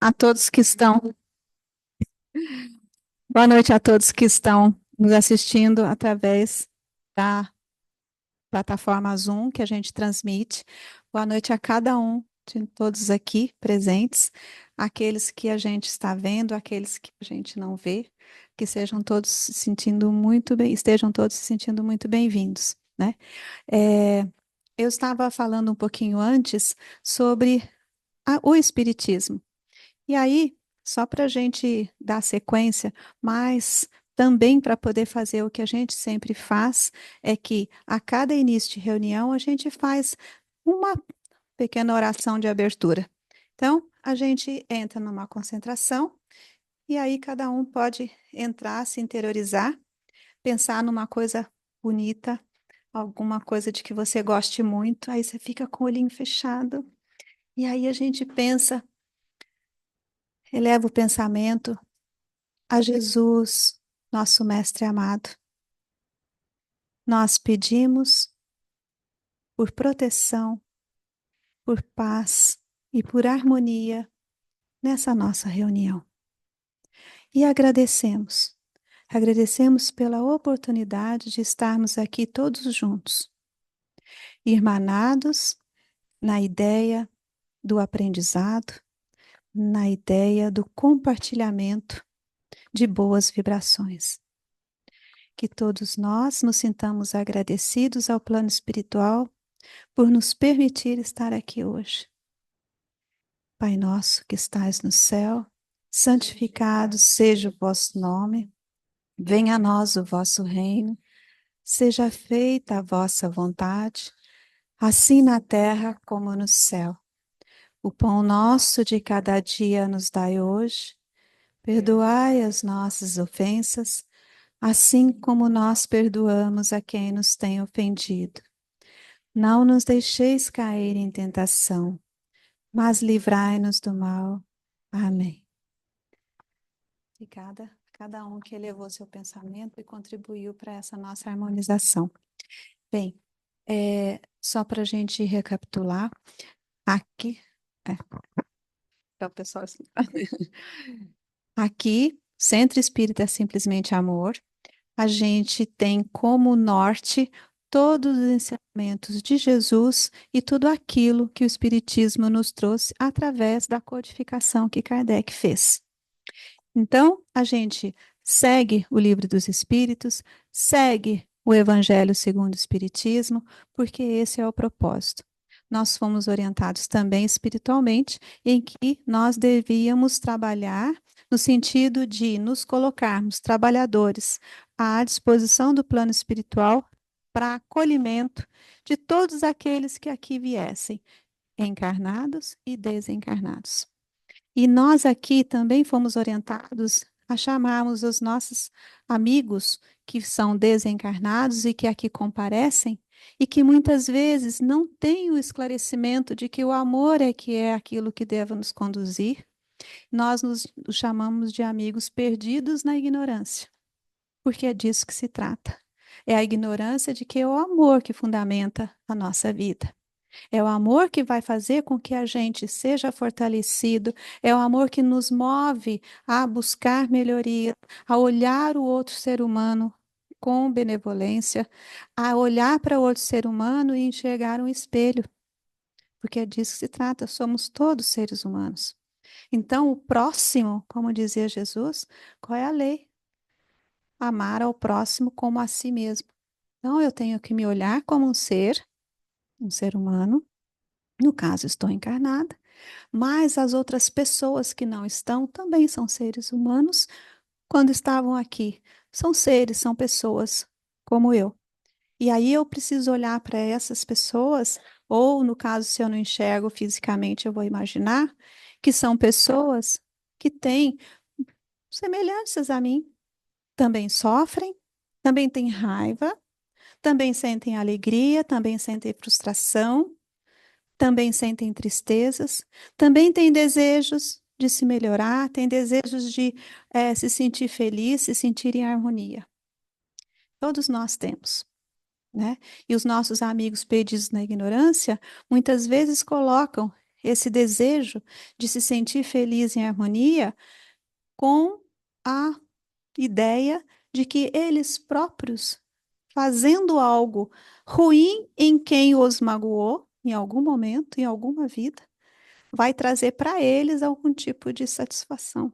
a todos que estão. Boa noite a todos que estão nos assistindo através da plataforma Zoom que a gente transmite. Boa noite a cada um de todos aqui presentes, aqueles que a gente está vendo, aqueles que a gente não vê, que sejam todos se sentindo muito bem, estejam todos se sentindo muito bem-vindos, né? É, eu estava falando um pouquinho antes sobre o Espiritismo. E aí, só para a gente dar sequência, mas também para poder fazer o que a gente sempre faz, é que a cada início de reunião a gente faz uma pequena oração de abertura. Então, a gente entra numa concentração e aí cada um pode entrar, se interiorizar, pensar numa coisa bonita, alguma coisa de que você goste muito, aí você fica com o olhinho fechado. E aí a gente pensa, eleva o pensamento a Jesus, nosso Mestre amado. Nós pedimos por proteção, por paz e por harmonia nessa nossa reunião. E agradecemos. Agradecemos pela oportunidade de estarmos aqui todos juntos, irmanados na ideia do aprendizado, na ideia do compartilhamento de boas vibrações. Que todos nós nos sintamos agradecidos ao plano espiritual por nos permitir estar aqui hoje. Pai nosso que estais no céu, santificado seja o vosso nome, venha a nós o vosso reino, seja feita a vossa vontade, assim na terra como no céu. O pão nosso de cada dia nos dai hoje, perdoai as nossas ofensas, assim como nós perdoamos a quem nos tem ofendido. Não nos deixeis cair em tentação, mas livrai-nos do mal. Amém. Obrigada a cada um que elevou seu pensamento e contribuiu para essa nossa harmonização. Bem, só para a gente recapitular, aqui, o pessoal, aqui, Centro Espírita é Simplesmente Amor, a gente tem como norte todos os ensinamentos de Jesus e tudo aquilo que o Espiritismo nos trouxe através da codificação que Kardec fez. Então, a gente segue o Livro dos Espíritos, segue o Evangelho segundo o Espiritismo, porque esse é o propósito. Nós fomos orientados também espiritualmente em que nós devíamos trabalhar no sentido de nos colocarmos trabalhadores à disposição do plano espiritual para acolhimento de todos aqueles que aqui viessem, encarnados e desencarnados. E nós aqui também fomos orientados a chamarmos os nossos amigos que são desencarnados e que aqui comparecem e que muitas vezes não têm o esclarecimento de que o amor é que é aquilo que deve nos conduzir. Nós nos chamamos de amigos perdidos na ignorância, porque é disso que se trata. É a ignorância de que é o amor que fundamenta a nossa vida. É o amor que vai fazer com que a gente seja fortalecido, é o amor que nos move a buscar melhoria, a olhar o outro ser humano com benevolência, a olhar para o outro ser humano e enxergar um espelho, porque é disso que se trata, somos todos seres humanos. Então, o próximo, como dizia Jesus, qual é a lei? Amar ao próximo como a si mesmo. Então, eu tenho que me olhar como um ser humano. No caso, estou encarnada, mas as outras pessoas que não estão também são seres humanos. Quando estavam aqui, são seres, são pessoas como eu. E aí eu preciso olhar para essas pessoas, ou no caso, se eu não enxergo fisicamente, eu vou imaginar que são pessoas que têm semelhanças a mim, também sofrem, também têm raiva, também sentem alegria, também sentem frustração, também sentem tristezas, também têm desejos de se melhorar, têm desejos de se sentir feliz, se sentir em harmonia. Todos nós temos, né? E os nossos amigos perdidos na ignorância muitas vezes colocam esse desejo de se sentir feliz em harmonia com a ideia de que eles próprios, fazendo algo ruim em quem os magoou, em algum momento, em alguma vida, vai trazer para eles algum tipo de satisfação.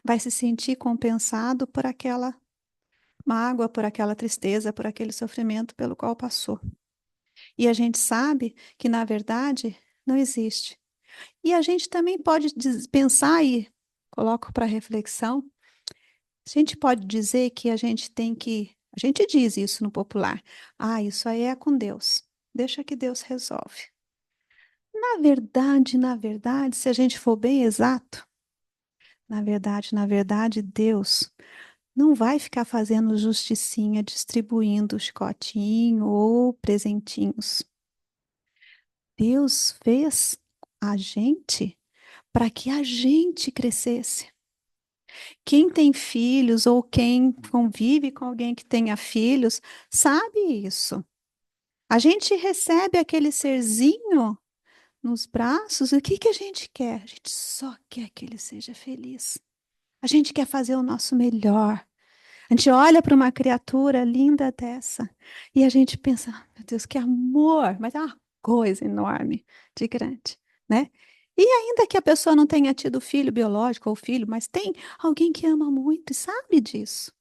Vai se sentir compensado por aquela mágoa, por aquela tristeza, por aquele sofrimento pelo qual passou. E a gente sabe que, na verdade, não existe. E a gente também pode pensar e coloco para reflexão. A gente pode dizer que a gente tem que. A gente diz isso no popular. Ah, isso aí é com Deus. Deixa que Deus resolve. Na verdade, se a gente for bem exato, na verdade, Deus não vai ficar fazendo justicinha, distribuindo chicotinho ou presentinhos. Deus fez a gente para que a gente crescesse. Quem tem filhos ou quem convive com alguém que tenha filhos, sabe isso. A gente recebe aquele serzinho nos braços, e o que que a gente quer? A gente só quer que ele seja feliz. A gente quer fazer o nosso melhor. A gente olha para uma criatura linda dessa e a gente pensa, "Ah, meu Deus, que amor!" Mas é uma coisa enorme, de grande, né? E ainda que a pessoa não tenha tido filho biológico ou filho, mas tem alguém que ama muito e sabe disso.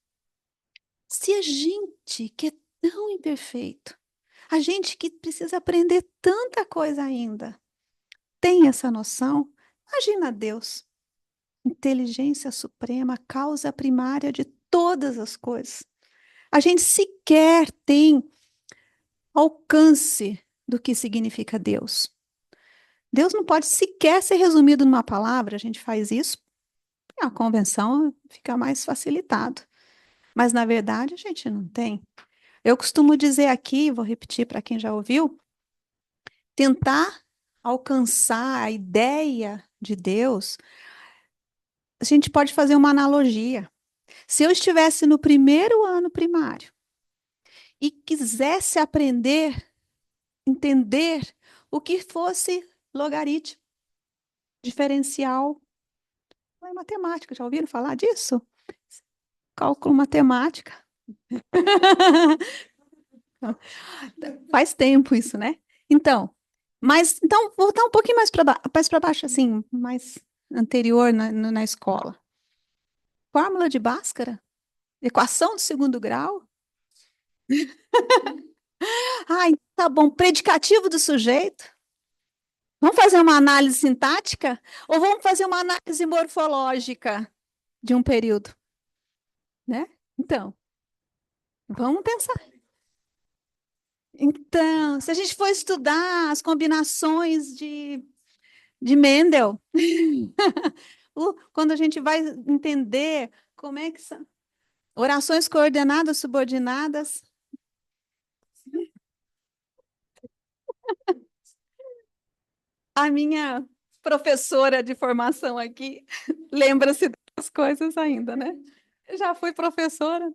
Se a gente que é tão imperfeito, a gente que precisa aprender tanta coisa ainda, tem essa noção, imagina Deus, inteligência suprema, causa primária de todas as coisas. A gente sequer tem alcance do que significa Deus. Deus não pode sequer ser resumido numa palavra, a gente faz isso, a convenção fica mais facilitado. Mas na verdade a gente não tem. Eu costumo dizer aqui, vou repetir para quem já ouviu, tentar alcançar a ideia de Deus, a gente pode fazer uma analogia. Se eu estivesse no primeiro ano primário e quisesse aprender, entender o que fosse logaritmo, diferencial, é matemática, já ouviram falar disso? Cálculo matemática. Faz tempo isso, né? Então, mas então voltar um pouquinho mais para baixo, assim, mais anterior na escola. Fórmula de Bhaskara? Equação de segundo grau? Ai, tá bom. Predicativo do sujeito? Vamos fazer uma análise sintática? Ou vamos fazer uma análise morfológica de um período, né? Então, vamos pensar. Então, se a gente for estudar as combinações de Mendel, quando a gente vai entender como é que são orações coordenadas, subordinadas, a minha professora de formação aqui lembra-se das coisas ainda, né? Eu já fui professora,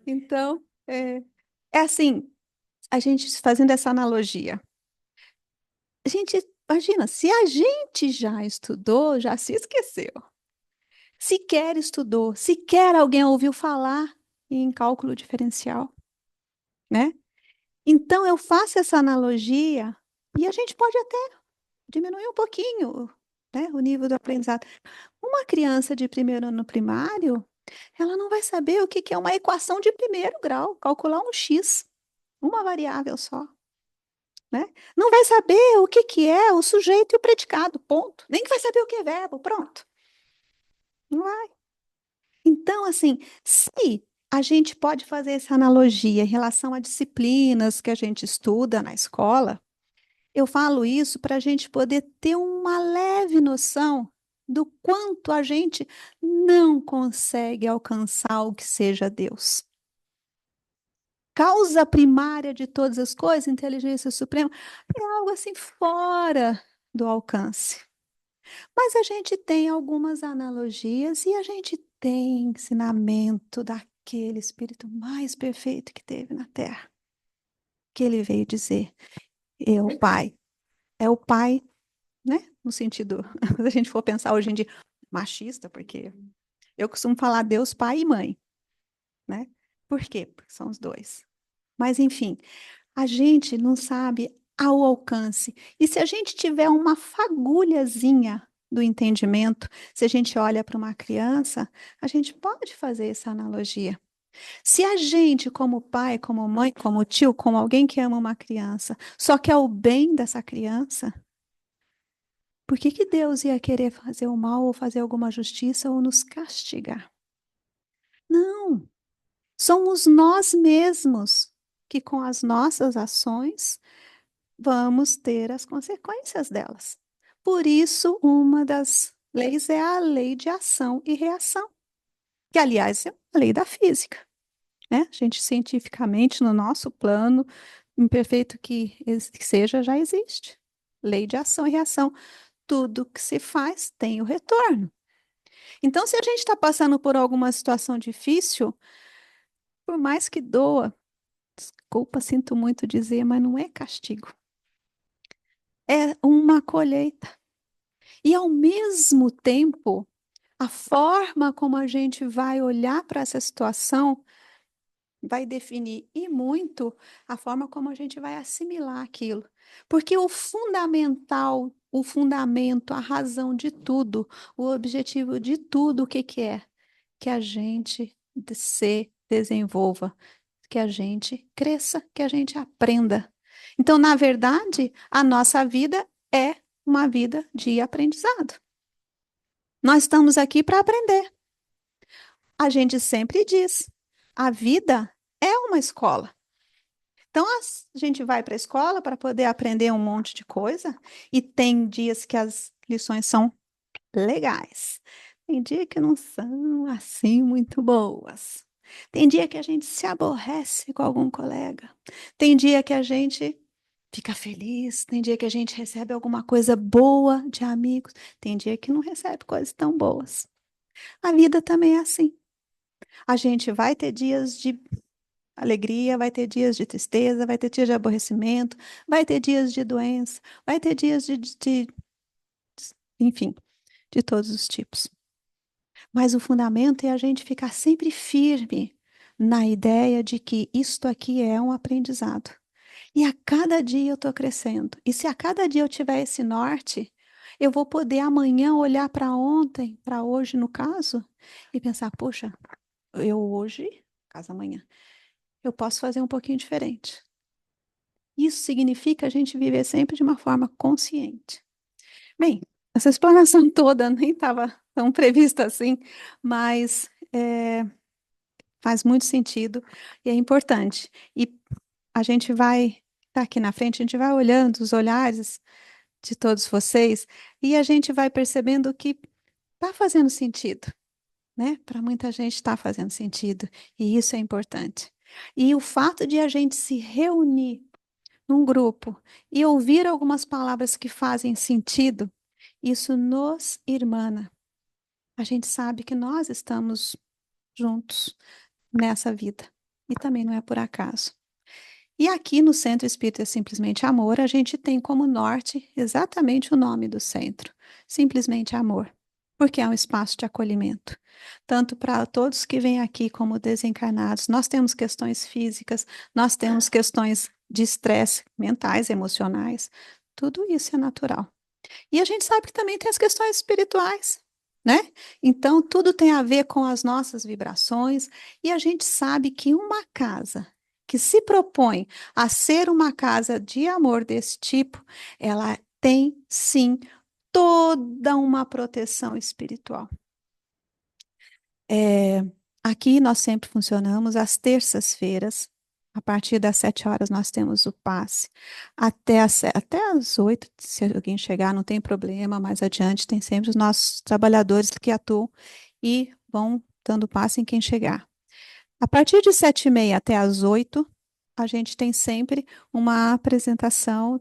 então é assim, a gente fazendo essa analogia. A gente imagina, se a gente já estudou, já se esqueceu. Sequer estudou, sequer alguém ouviu falar em cálculo diferencial, né? Então eu faço essa analogia e a gente pode até diminuir um pouquinho, né, o nível do aprendizado. Uma criança de primeiro ano primário, ela não vai saber o que que é uma equação de primeiro grau, calcular um x, uma variável só, né? Não vai saber o que que é o sujeito e o predicado, ponto. Nem que vai saber o que é verbo, pronto. Não vai. Então, assim, se a gente pode fazer essa analogia em relação a disciplinas que a gente estuda na escola, eu falo isso para a gente poder ter uma leve noção do quanto a gente não consegue alcançar o que seja Deus. Causa primária de todas as coisas, inteligência suprema, é algo assim fora do alcance. Mas a gente tem algumas analogias e a gente tem ensinamento daquele Espírito mais perfeito que teve na Terra, que ele veio dizer: é o Pai né? No sentido, se a gente for pensar hoje em dia, machista, porque eu costumo falar Deus, pai e mãe, né? Por quê? Porque são os dois. Mas, enfim, a gente não sabe ao alcance. E se a gente tiver uma fagulhazinha do entendimento, se a gente olha para uma criança, a gente pode fazer essa analogia. Se a gente, como pai, como mãe, como tio, como alguém que ama uma criança, só quer o bem dessa criança, por que que Deus ia querer fazer o mal ou fazer alguma justiça ou nos castigar? Não, somos nós mesmos que, com as nossas ações, vamos ter as consequências delas. Por isso, uma das leis é a lei de ação e reação, que, aliás, é a lei da física, né? A gente, cientificamente, no nosso plano, imperfeito que seja, já existe. Lei de ação e reação. Tudo que se faz tem o retorno. Então, se a gente está passando por alguma situação difícil, por mais que doa, desculpa, sinto muito dizer, mas não é castigo. É uma colheita. E, ao mesmo tempo, a forma como a gente vai olhar para essa situação vai definir e muito a forma como a gente vai assimilar aquilo. Porque o fundamental, o fundamento, a razão de tudo, o objetivo de tudo, o que que é? Que a gente se desenvolva, que a gente cresça, que a gente aprenda. Então, na verdade, a nossa vida é uma vida de aprendizado. Nós estamos aqui para aprender. A gente sempre diz, a vida é uma escola. Então, a gente vai para a escola para poder aprender um monte de coisa, e tem dias que as lições são legais. Tem dia que não são assim muito boas. Tem dia que a gente se aborrece com algum colega. Tem dia que a gente fica feliz. Tem dia que a gente recebe alguma coisa boa de amigos. Tem dia que não recebe coisas tão boas. A vida também é assim. A gente vai ter dias de alegria, vai ter dias de tristeza, vai ter dias de aborrecimento, vai ter dias de doença, vai ter dias enfim, de todos os tipos. Mas o fundamento é a gente ficar sempre firme na ideia de que isto aqui é um aprendizado. E a cada dia eu estou crescendo. E se a cada dia eu tiver esse norte, eu vou poder amanhã olhar para ontem, para hoje no caso, e pensar, poxa, eu hoje, caso amanhã, eu posso fazer um pouquinho diferente. Isso significa a gente viver sempre de uma forma consciente. Bem, essa explanação toda nem estava tão prevista assim, mas faz muito sentido e é importante. E a gente vai estar aqui na frente, a gente vai olhando os olhares de todos vocês e a gente vai percebendo que está fazendo sentido, né? Para muita gente está fazendo sentido e isso é importante. E o fato de a gente se reunir num grupo e ouvir algumas palavras que fazem sentido, isso nos irmana. A gente sabe que nós estamos juntos nessa vida e também não é por acaso. E aqui no Centro Espírita Simplesmente Amor, a gente tem como norte exatamente o nome do centro, Simplesmente Amor, porque é um espaço de acolhimento, tanto para todos que vêm aqui como desencarnados. Nós temos questões físicas, nós temos questões de estresse mentais, emocionais, tudo isso é natural. E a gente sabe que também tem as questões espirituais, né? Então, tudo tem a ver com as nossas vibrações, e a gente sabe que uma casa que se propõe a ser uma casa de amor desse tipo, ela tem sim toda uma proteção espiritual. É, aqui nós sempre funcionamos às terças-feiras. A partir das 7 horas nós temos o passe. Até as 8, se alguém chegar, não tem problema. Mais adiante tem sempre os nossos trabalhadores que atuam e vão dando passe em quem chegar. A partir de 7h30 até as 8, a gente tem sempre uma apresentação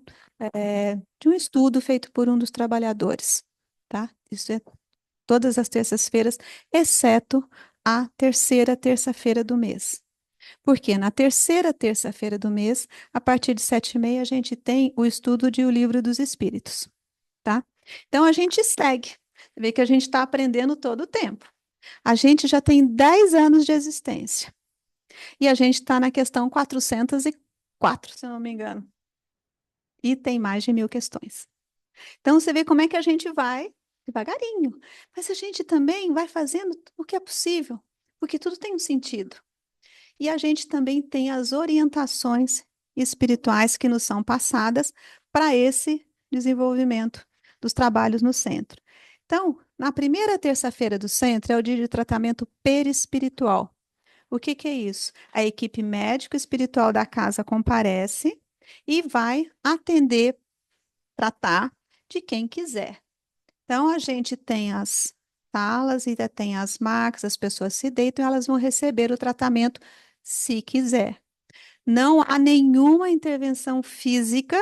de um estudo feito por um dos trabalhadores, tá? Isso é todas as terças-feiras, exceto a terceira terça-feira do mês. Porque na terceira terça-feira do mês, a partir de 7h30, a gente tem o estudo de O Livro dos Espíritos, tá? Então, a gente segue. Você vê que a gente está aprendendo todo o tempo. A gente já tem 10 anos de existência. E a gente está na questão 404, se eu não me engano. E tem mais de 1000 questões. Então, você vê como é que a gente vai devagarinho. Mas a gente também vai fazendo o que é possível, porque tudo tem um sentido. E a gente também tem as orientações espirituais que nos são passadas para esse desenvolvimento dos trabalhos no centro. Então, na primeira terça-feira do centro é o dia de tratamento perispiritual. O que que é isso? A equipe médico-espiritual da casa comparece e vai atender, tratar de quem quiser. Então, a gente tem as salas e tem as macas, as pessoas se deitam e elas vão receber o tratamento se quiser. Não há nenhuma intervenção física,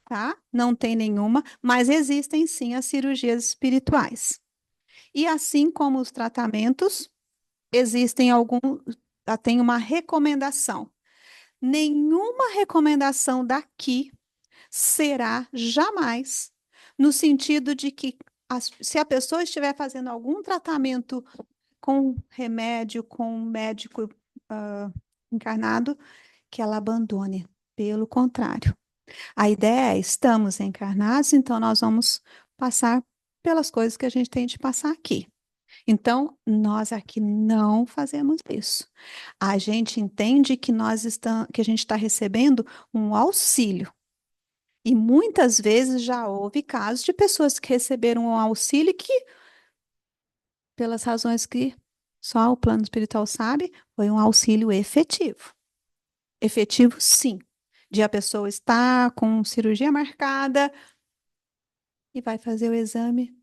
tá? Não tem nenhuma, mas existem sim as cirurgias espirituais. E assim como os tratamentos, existem algum, tem uma recomendação. Nenhuma recomendação daqui será jamais no sentido de que se a pessoa estiver fazendo algum tratamento com remédio, com um médico encarnado, que ela abandone. Pelo contrário. A ideia é, estamos encarnados, então nós vamos passar pelas coisas que a gente tem de passar aqui. Então, nós aqui não fazemos isso. A gente entende que que a gente está recebendo um auxílio. E muitas vezes já houve casos de pessoas que receberam um auxílio que, pelas razões que só o plano espiritual sabe, foi um auxílio efetivo. Efetivo, sim. De a pessoa estar com cirurgia marcada e vai fazer o exame,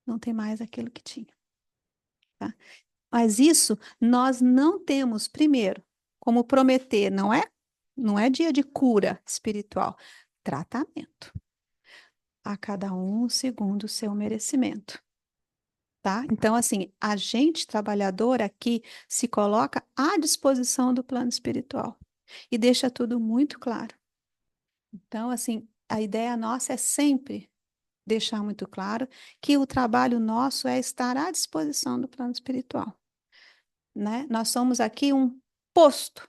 não tem mais aquilo que tinha. Tá? Mas isso nós não temos, primeiro, como prometer, não é? Não é dia de cura espiritual. Tratamento. A cada um segundo o seu merecimento. Tá? Então, assim, a gente trabalhador aqui se coloca à disposição do plano espiritual e deixa tudo muito claro. Então, assim, a ideia nossa é sempre deixar muito claro que o trabalho nosso é estar à disposição do plano espiritual, né? Nós somos aqui um posto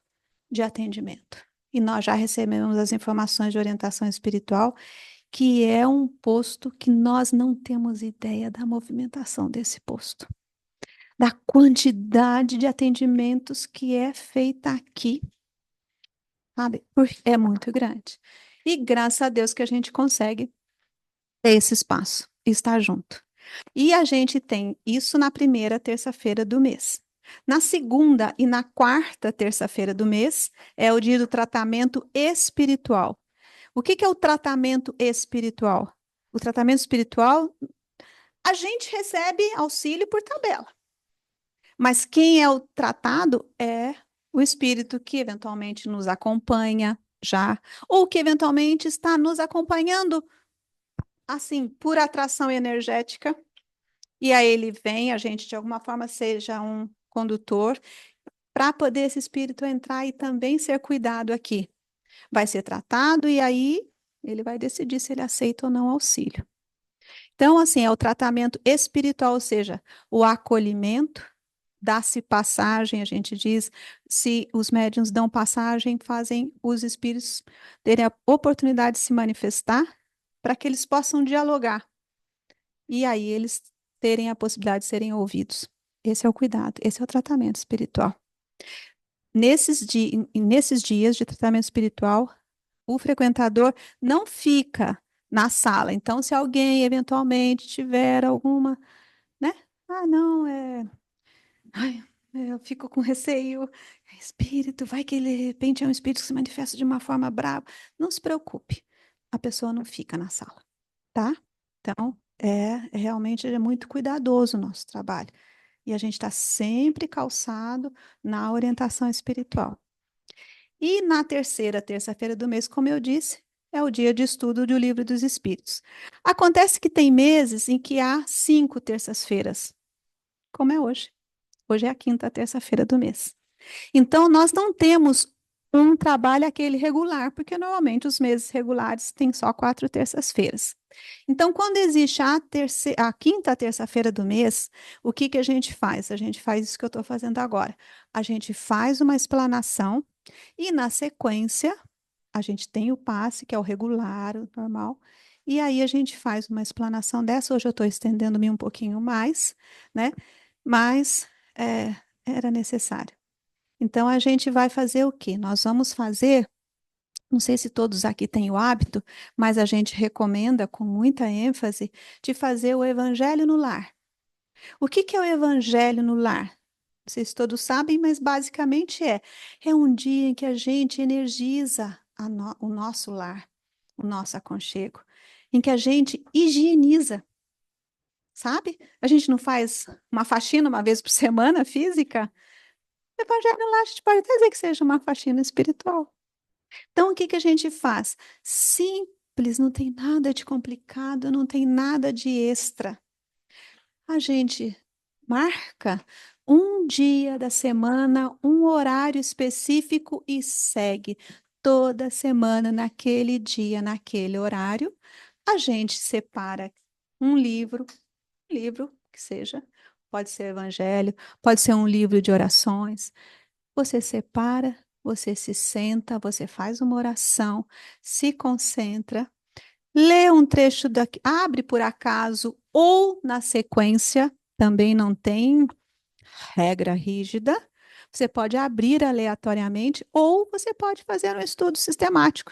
de atendimento e nós já recebemos as informações de orientação espiritual, que é um posto que nós não temos ideia da movimentação desse posto, da quantidade de atendimentos que é feita aqui, sabe? É muito grande. E graças a Deus que a gente consegue ter esse espaço, estar junto. E a gente tem isso na primeira terça-feira do mês. Na segunda e na quarta terça-feira do mês é o dia do tratamento espiritual. O que que é o tratamento espiritual? O tratamento espiritual, a gente recebe auxílio por tabela. Mas quem é o tratado é o espírito que eventualmente nos acompanha já, ou que eventualmente está nos acompanhando, assim, por atração energética. E aí ele vem, a gente de alguma forma seja um condutor, para poder esse espírito entrar e também ser cuidado aqui. Vai ser tratado e aí ele vai decidir se ele aceita ou não auxílio. Então, assim, é o tratamento espiritual, ou seja, o acolhimento, dá-se passagem, a gente diz, se os médiuns dão passagem, fazem os espíritos terem a oportunidade de se manifestar para que eles possam dialogar. E aí eles terem a possibilidade de serem ouvidos. Esse é o cuidado, esse é o tratamento espiritual. Nesses dias de tratamento espiritual, o frequentador não fica na sala. Então, se alguém eventualmente tiver alguma, né? Ah, não, ai, eu fico com receio. Espírito, vai que ele, de repente é um espírito que se manifesta de uma forma brava. Não se preocupe, a pessoa não fica na sala, tá? Então, realmente é muito cuidadoso o nosso trabalho. E a gente está sempre calçado na orientação espiritual. E na terceira terça-feira do mês, como eu disse, é o dia de estudo do Livro dos Espíritos. Acontece que tem meses em que há 5 terças-feiras, como é hoje. Hoje é a quinta terça-feira do mês. Então, nós não temos um trabalho aquele regular, porque normalmente os meses regulares têm só 4 terças-feiras. Então, quando existe a quinta terça-feira do mês, o que que a gente faz? A gente faz isso que eu estou fazendo agora. A gente faz uma explanação e, na sequência, a gente tem o passe, que é o regular, o normal, e aí a gente faz uma explanação dessa. Hoje eu estou estendendo-me um pouquinho mais, né? Mas era necessário. Então, a gente vai fazer o quê? Nós vamos fazer. Não sei se todos aqui têm o hábito, mas a gente recomenda com muita ênfase de fazer o evangelho no lar. O que que é o evangelho no lar? Vocês todos sabem, mas basicamente é um dia em que a gente energiza o nosso lar, o nosso aconchego, em que a gente higieniza, sabe? A gente não faz uma faxina uma vez por semana física. O evangelho no lar, a gente pode até dizer que seja uma faxina espiritual. Então, o que que a gente faz? Simples, não tem nada de complicado, não tem nada de extra. A gente marca um dia da semana, um horário específico e segue toda semana, naquele dia, naquele horário. A gente separa um livro que seja, pode ser evangelho, pode ser um livro de orações. Você separa, você se senta, você faz uma oração, se concentra, lê um trecho daqui, abre por acaso ou na sequência, também não tem regra rígida. Você pode abrir aleatoriamente ou você pode fazer um estudo sistemático.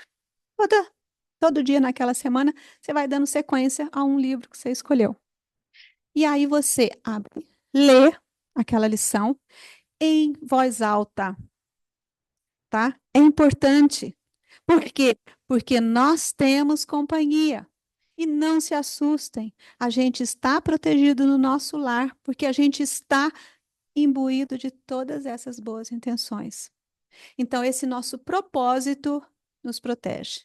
Todo dia naquela semana, você vai dando sequência a um livro que você escolheu. E aí você abre, lê aquela lição em voz alta, tá? É importante. Por quê? Porque nós temos companhia. E não se assustem, a gente está protegido no nosso lar, porque a gente está imbuído de todas essas boas intenções. Então, esse nosso propósito nos protege.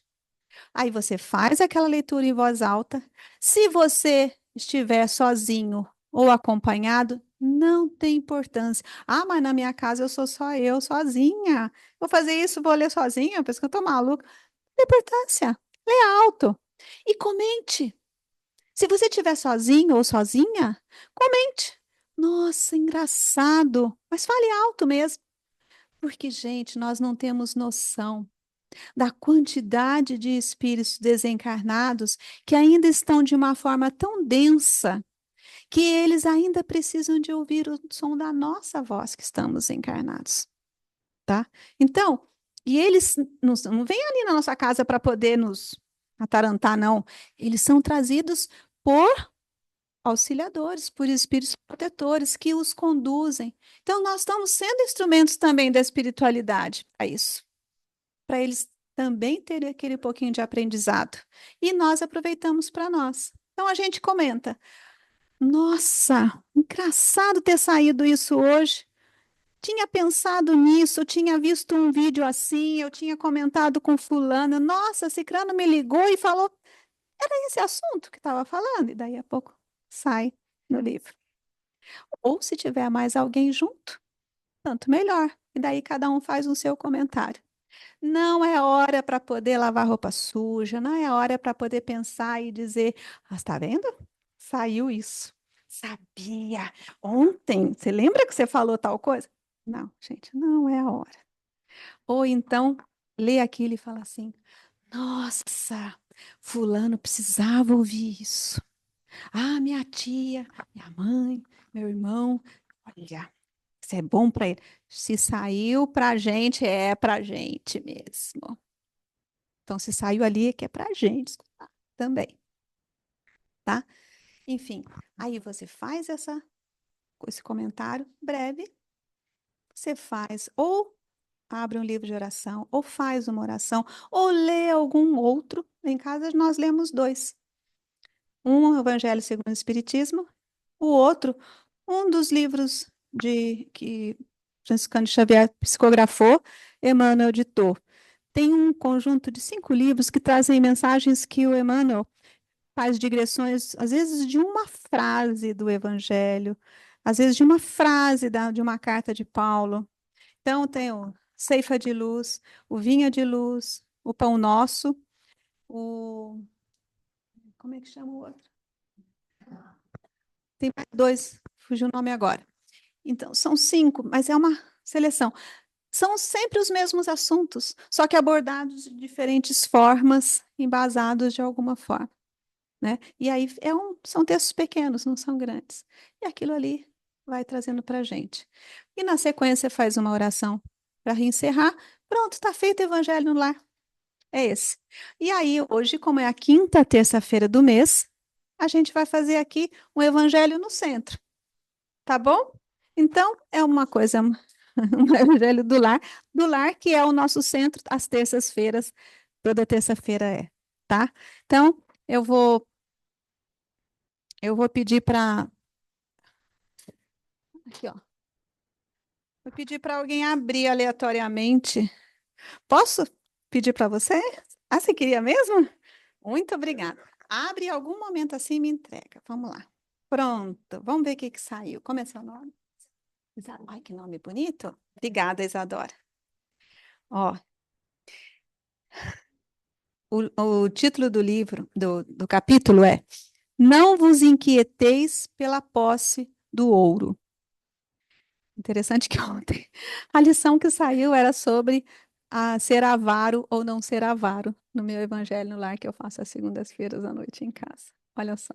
Aí você faz aquela leitura em voz alta. Se você estiver sozinho ou acompanhado, não tem importância. Ah, mas na minha casa eu sou só eu, sozinha. Vou fazer isso, vou ler sozinha, penso que eu tô maluca. Não tem importância. Leia alto e comente. Se você estiver sozinho ou sozinha, comente. Nossa, engraçado. Mas fale alto mesmo. Porque, gente, nós não temos noção da quantidade de espíritos desencarnados que ainda estão de uma forma tão densa que eles ainda precisam de ouvir o som da nossa voz que estamos encarnados, tá? Então, e eles não vêm ali na nossa casa para poder nos atarantar, não. Eles são trazidos por auxiliadores, por espíritos protetores que os conduzem. Então, nós estamos sendo instrumentos também da espiritualidade para isso, para eles também terem aquele pouquinho de aprendizado. E nós aproveitamos para nós. Então, a gente comenta: nossa, engraçado ter saído isso hoje. Tinha pensado nisso, tinha visto um vídeo assim, eu tinha comentado com fulano. Nossa, cicrano me ligou e falou, era esse assunto que estava falando, e daí a pouco sai no livro. Ou se tiver mais alguém junto, tanto melhor. E daí cada um faz o seu comentário. Não é hora para poder lavar roupa suja, não é hora para poder pensar e dizer: ah, está vendo? Saiu isso. Sabia. Ontem, você lembra que você falou tal coisa? Não, gente, não é a hora. Ou então, lê aquilo e fala assim: nossa, fulano precisava ouvir isso. Ah, minha tia, minha mãe, meu irmão, olha, isso é bom para ele. Se saiu para a gente, é para a gente mesmo. Então, se saiu ali, é que é para a gente escutar também, tá? Enfim, aí você faz esse comentário breve, você faz ou abre um livro de oração, ou faz uma oração, ou lê algum outro. Em casa nós lemos dois. Um, o Evangelho segundo o Espiritismo, o outro, um dos livros de que Francisco de Xavier psicografou, Emmanuel ditou. Tem um conjunto de 5 livros que trazem mensagens que o Emmanuel faz digressões, às vezes de uma frase do Evangelho, às vezes de uma frase de uma carta de Paulo. Então, tem o Ceifa de Luz, o Vinha de Luz, o Pão Nosso, o como é que chama o outro? Tem mais dois, fugiu o nome agora. Então, são 5, mas é uma seleção. São sempre os mesmos assuntos, só que abordados de diferentes formas, embasados de alguma forma, né? E aí são textos pequenos, não são grandes. E aquilo ali vai trazendo para a gente. E na sequência faz uma oração para encerrar. Pronto, está feito o Evangelho no Lar. É esse. E aí, hoje, como é a quinta terça-feira do mês, a gente vai fazer aqui um Evangelho no centro, tá bom? Então, é uma coisa, um Evangelho do lar que é o nosso centro, às terças-feiras, toda terça-feira é, tá? Então, eu vou pedir para, aqui, ó, vou pedir para alguém abrir aleatoriamente. Posso pedir para você? Ah, você queria mesmo? Muito obrigada. Abre em algum momento assim e me entrega. Vamos lá. Pronto. Vamos ver o que que saiu. Como é seu nome? Ai, que nome bonito. Obrigada, Isadora. Ó, o título do livro, do capítulo é Não vos inquieteis pela posse do ouro. Interessante que ontem a lição que saiu era sobre ser avaro ou não ser avaro no meu evangelho no lar que eu faço às segundas-feiras à noite em casa. Olha só.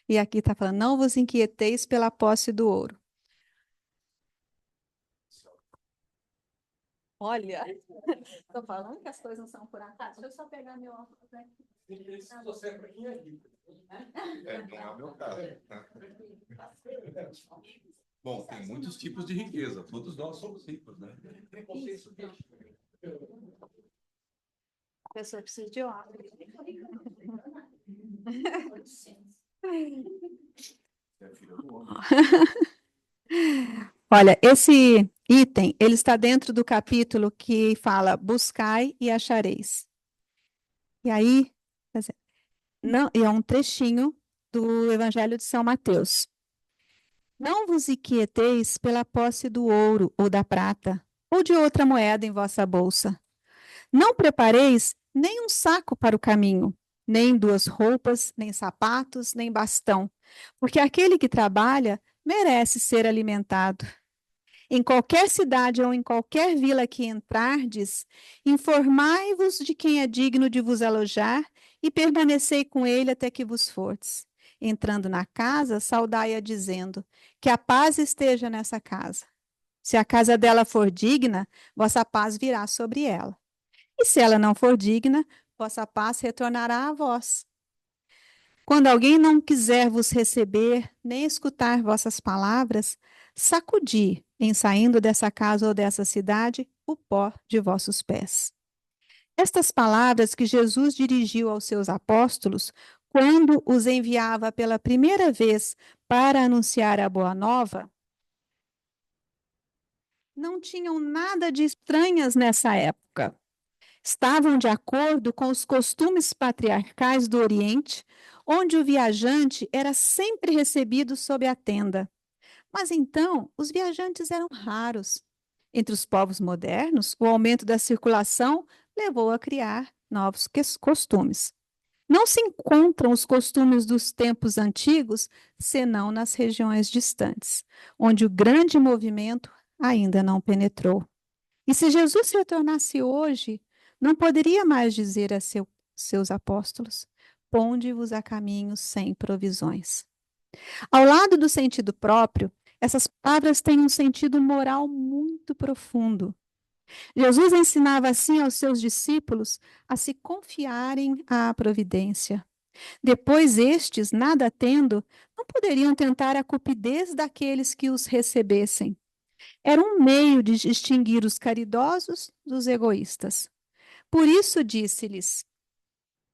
E aqui está falando, não vos inquieteis pela posse do ouro. Olha, estou falando que as coisas não são por acaso. Deixa eu só pegar meu óculos aqui. Não é o meu caso. Bom, tem muitos tipos de riqueza. Todos nós somos ricos, né? A pessoa precisa de óculos. Olha, esse item, ele está dentro do capítulo que fala buscai e achareis. E aí, quer dizer, não, e é um trechinho do Evangelho de São Mateus. Não vos inquieteis pela posse do ouro ou da prata, ou de outra moeda em vossa bolsa. Não prepareis nem um saco para o caminho, nem duas roupas, nem sapatos, nem bastão, porque aquele que trabalha merece ser alimentado. Em qualquer cidade ou em qualquer vila que entrardes, informai-vos de quem é digno de vos alojar e permanecei com ele até que vos fordes. Entrando na casa, saudai-a dizendo: que a paz esteja nessa casa. Se a casa dela for digna, vossa paz virá sobre ela. E se ela não for digna, vossa paz retornará a vós. Quando alguém não quiser vos receber, nem escutar vossas palavras, sacudi, em saindo dessa casa ou dessa cidade, o pó de vossos pés. Estas palavras que Jesus dirigiu aos seus apóstolos, quando os enviava pela primeira vez para anunciar a boa nova, não tinham nada de estranhas nessa época. Estavam de acordo com os costumes patriarcais do Oriente, onde o viajante era sempre recebido sob a tenda. Mas então, os viajantes eram raros. Entre os povos modernos, o aumento da circulação levou a criar novos costumes. Não se encontram os costumes dos tempos antigos, senão nas regiões distantes, onde o grande movimento ainda não penetrou. E se Jesus retornasse hoje, não poderia mais dizer a seus apóstolos: ponde-vos a caminho sem provisões. Ao lado do sentido próprio, essas palavras têm um sentido moral muito profundo. Jesus ensinava assim aos seus discípulos a se confiarem à providência. Depois, estes, nada tendo, não poderiam tentar a cupidez daqueles que os recebessem. Era um meio de distinguir os caridosos dos egoístas. Por isso disse-lhes: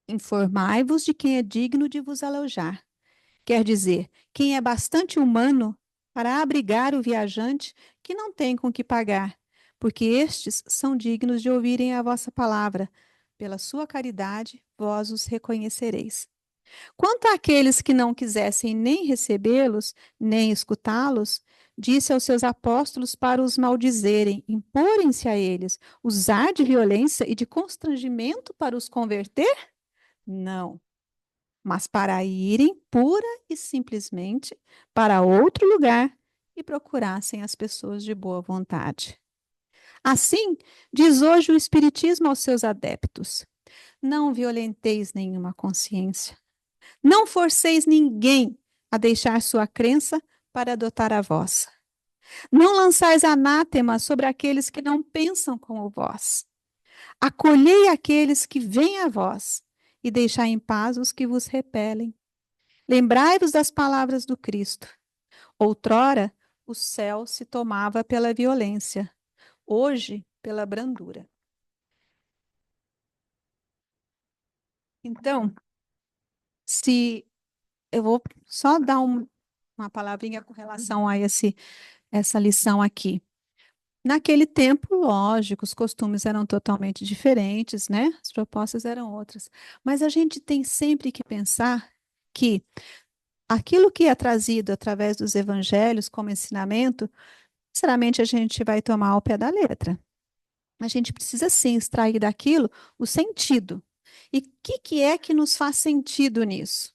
informai-vos de quem é digno de vos alojar. Quer dizer, quem é bastante humano para abrigar o viajante que não tem com que pagar, porque estes são dignos de ouvirem a vossa palavra. Pela sua caridade, vós os reconhecereis. Quanto àqueles que não quisessem nem recebê-los, nem escutá-los, disse aos seus apóstolos para os maldizerem, imporem-se a eles, usar de violência e de constrangimento para os converter? Não. mas para irem pura e simplesmente para outro lugar e procurassem as pessoas de boa vontade. Assim, diz hoje o Espiritismo aos seus adeptos: não violenteis nenhuma consciência, não forceis ninguém a deixar sua crença para adotar a vossa. Não lançais anátema sobre aqueles que não pensam como vós. Acolhei aqueles que vêm a vós e deixai em paz os que vos repelem. Lembrai-vos das palavras do Cristo. Outrora, o céu se tomava pela violência, hoje, pela brandura. Então, se eu vou só dar uma palavrinha com relação a essa lição aqui. Naquele tempo, lógico, os costumes eram totalmente diferentes, né? As propostas eram outras. Mas a gente tem sempre que pensar que aquilo que é trazido através dos evangelhos como ensinamento, sinceramente a gente vai tomar ao pé da letra. A gente precisa sim extrair daquilo o sentido. E o que é que nos faz sentido nisso?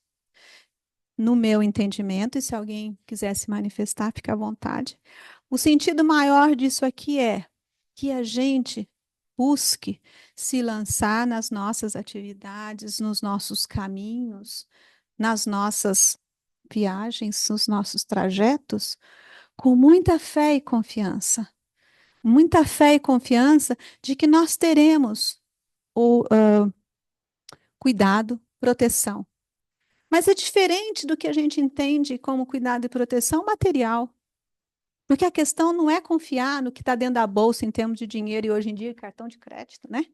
No meu entendimento, e se alguém quiser se manifestar, fica à vontade. O sentido maior disso aqui é que a gente busque se lançar nas nossas atividades, nos nossos caminhos, nas nossas viagens, nos nossos trajetos, com muita fé e confiança. Muita fé e confiança de que nós teremos o cuidado, proteção. Mas é diferente do que a gente entende como cuidado e proteção material. Porque a questão não é confiar no que está dentro da bolsa em termos de dinheiro e hoje em dia cartão de crédito, né?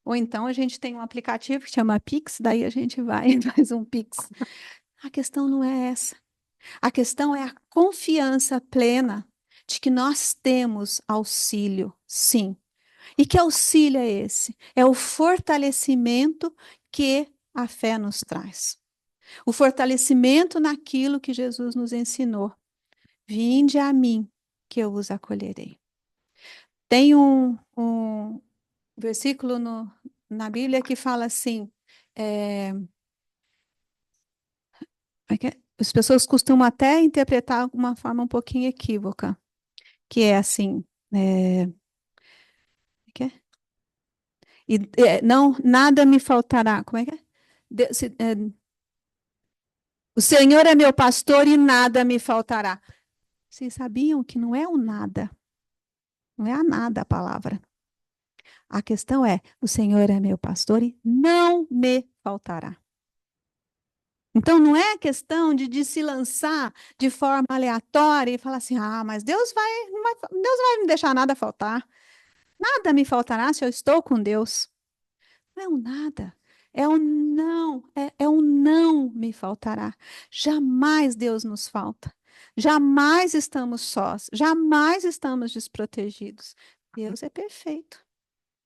Ou então a gente tem um aplicativo que chama Pix, daí a gente vai e faz um Pix. A questão não é essa. A questão é a confiança plena de que nós temos auxílio, sim. E que auxílio é esse? É o fortalecimento que a fé nos traz. O fortalecimento naquilo que Jesus nos ensinou. Vinde a mim, que eu vos acolherei. Tem um versículo na Bíblia que fala assim: é, as pessoas costumam até interpretar de uma forma um pouquinho equívoca, que é assim: é, que é? Não, nada me faltará. Como é que é? O Senhor é meu pastor e nada me faltará. Vocês sabiam que não é o nada, não é a nada a palavra. A questão é: o Senhor é meu pastor e não me faltará. Então, não é questão de se lançar de forma aleatória e falar assim: ah, mas Deus vai me deixar nada faltar. Nada me faltará se eu estou com Deus. Não é um nada, é um não, é um não me faltará. Jamais Deus nos falta. Jamais estamos sós, jamais estamos desprotegidos. Deus é perfeito.